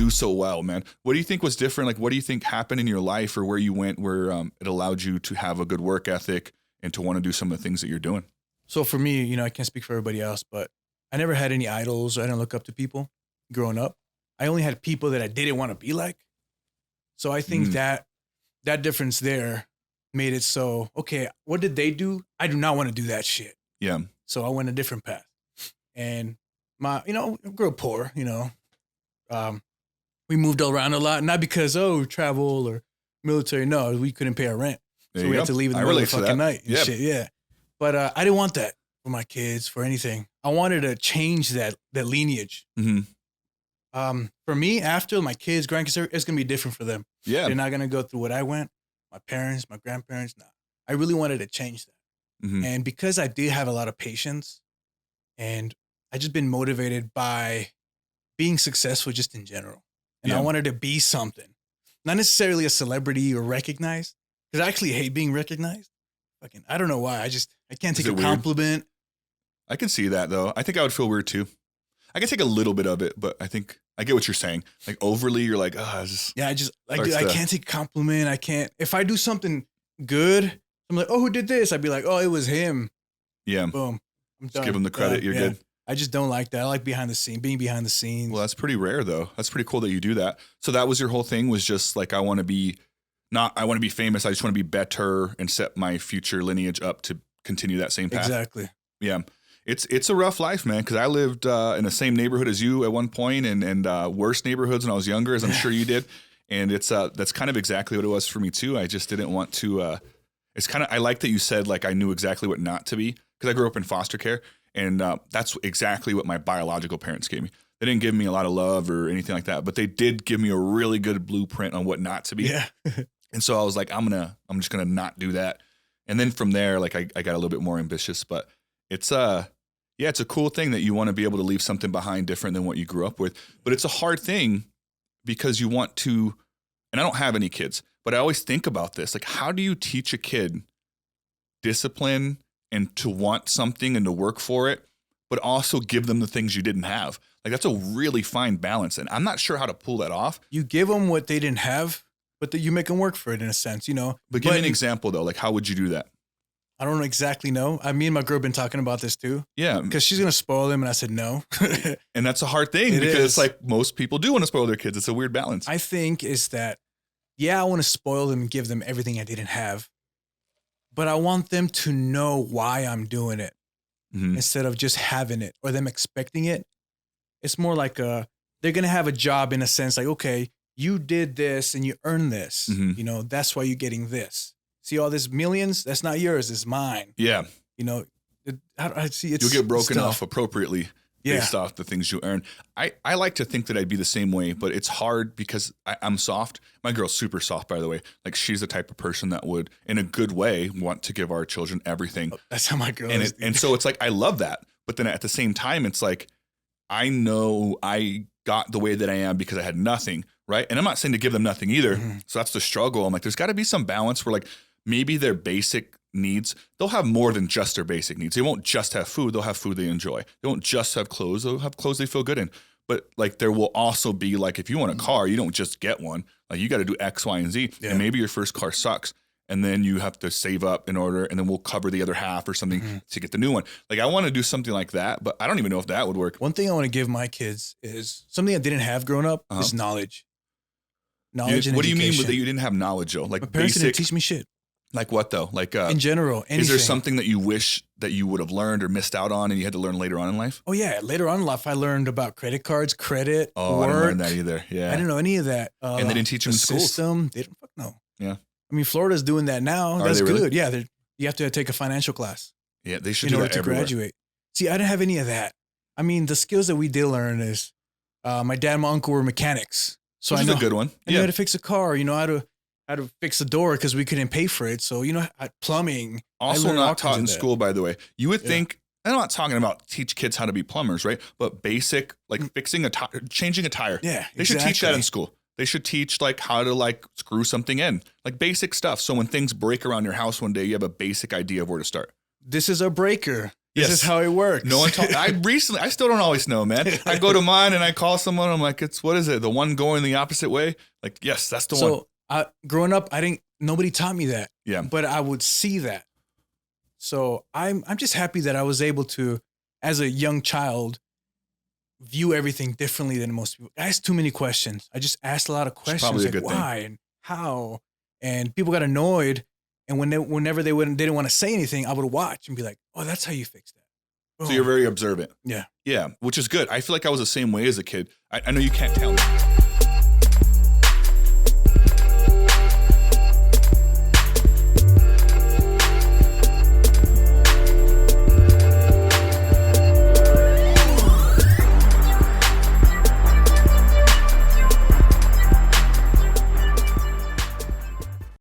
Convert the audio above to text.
do so well, man. What do you think was different? Like, what do you think happened in your life or where you went where it allowed you to have a good work ethic and to want to do some of the things that you're doing? So for me, I can't speak for everybody else, but I never had any idols. I didn't look up to people growing up. I only had people that I didn't want to be like. So I think that difference there made it so, okay, what did they do? I do not want to do that shit. Yeah. So I went a different path. And I grew up poor, we moved around a lot, not because, travel or military. No, we couldn't pay our rent. So we had to leave in the middle of the fucking night and shit. Yeah. But I didn't want that for my kids, for anything. I wanted to change that lineage. Mm-hmm. For me, after my kids, grandkids, it's going to be different for them. Yeah. They're not going to go through what I went. My parents, my grandparents, nah. I really wanted to change that. Mm-hmm. And because I did have a lot of patience and I just been motivated by being successful just in general. And I wanted to be something, not necessarily a celebrity or recognized, because I actually hate being recognized. I don't know why. I can't take a compliment. I can see that though. I think I would feel weird too. I can take a little bit of it, but I think I get what you're saying. Like overly, you're like, I can't take a compliment. I can't. If I do something good, I'm like, who did this? I'd be like, it was him. Yeah. Boom. I'm done. Just give him the credit. You're good. I just don't like that. I like being behind the scenes. Well, that's pretty rare though. That's pretty cool that you do that. So that was your whole thing, was just like, I want to be famous. I just want to be better and set my future lineage up to continue that same path. Exactly. Yeah. It's a rough life, man. Cause I lived in the same neighborhood as you at one point and worse neighborhoods when I was younger, as I'm sure you did. And that's kind of exactly what it was for me too. I just didn't want to, I like that you said, like, I knew exactly what not to be, cause I grew up in foster care. And that's exactly what my biological parents gave me. They didn't give me a lot of love or anything like that, but they did give me a really good blueprint on what not to be. Yeah. And so I was like, I'm just gonna not do that. And then from there, like I got a little bit more ambitious. But it's a cool thing that you want to be able to leave something behind different than what you grew up with. But it's a hard thing because you want to, and I don't have any kids, but I always think about this. Like, how do you teach a kid discipline and to want something and to work for it, but also give them the things you didn't have? Like, that's a really fine balance. And I'm not sure how to pull that off. You give them what they didn't have, but you make them work for it in a sense, But give me an example though. Like, how would you do that? I don't exactly know. Me and my girl have been talking about this too. Yeah. Because she's going to spoil them. And I said, no. And that's a hard thing because it's like most people do want to spoil their kids. It's a weird balance. I think is that, I want to spoil them and give them everything I didn't have. But I want them to know why I'm doing it instead of just having it or them expecting it. It's more like they're going to have a job in a sense like, okay, you did this and you earned this. That's why you're getting this. See all this millions? That's not yours. It's mine. Yeah. I see it's you'll get broken off appropriately based off the things you earn. I like to think that I'd be the same way, but it's hard because I'm soft. My girl's super soft, by the way. Like, she's the type of person that would, in a good way, want to give our children everything. That's how my girl is. And so it's like, I love that. But then at the same time, it's like, I know I got the way that I am because I had nothing, right? And I'm not saying to give them nothing either. So that's the struggle. I'm like, there's got to be some balance where, like, maybe their basic needs, they'll have more than just their basic needs. They won't just have food. They'll have food they enjoy. They won't just have clothes. They'll have clothes they feel good in. But like, there will also be like, if you want a car, you don't just get one. Like, you got to do X, Y, and Z. Yeah. And maybe your first car sucks. And then you have to save up in order, and then we'll cover the other half or something to get the new one. Like, I want to do something like that, but I don't even know if that would work. One thing I want to give my kids is something I didn't have growing up is knowledge. Knowledge and what education. do you mean that you didn't have knowledge, though? Like, my parents basic, didn't teach me shit. Like what though? Like in general, anything. Is there something that you wish that you would have learned or missed out on and you had to learn later on in life? Oh yeah, later on in life I learned about credit cards, credit, work. I didn't learn that either. Yeah, I didn't know any of that. And they didn't teach them in schools. System, they didn't. Fuck no. Yeah. I mean, Florida's doing that now. That's good. Really? Yeah, you have to take a financial class. Yeah, they should in do order that to everywhere. Graduate. See, I didn't have any of that. I mean, the skills that we did learn is my dad and my uncle were mechanics, so Which is a good one. I knew how to fix a car. How to fix the door because we couldn't pay for it. So, plumbing. Also not taught in school, by the way. You would think, I'm not talking about teach kids how to be plumbers, right? But basic, like fixing a tire, changing a tire. Yeah, They should teach that in school. They should teach like how to like screw something in, like basic stuff. So when things break around your house one day, you have a basic idea of where to start. This is a breaker. This is how it works. No one told. I still don't always know, man. I go to mine and I call someone. I'm like, what is it? The one going the opposite way? Like, yes, that's the one. So growing up, nobody taught me that. Yeah. But I would see that. So I'm just happy that I was able to, as a young child, view everything differently than most people. I asked too many questions. I just asked a lot of questions, like why and how, and people got annoyed. And whenever they didn't want to say anything, I would watch and be like, "Oh, that's how you fix that." Boom. So you're very observant. Yeah, yeah, which is good. I feel like I was the same way as a kid. I know you can't tell me.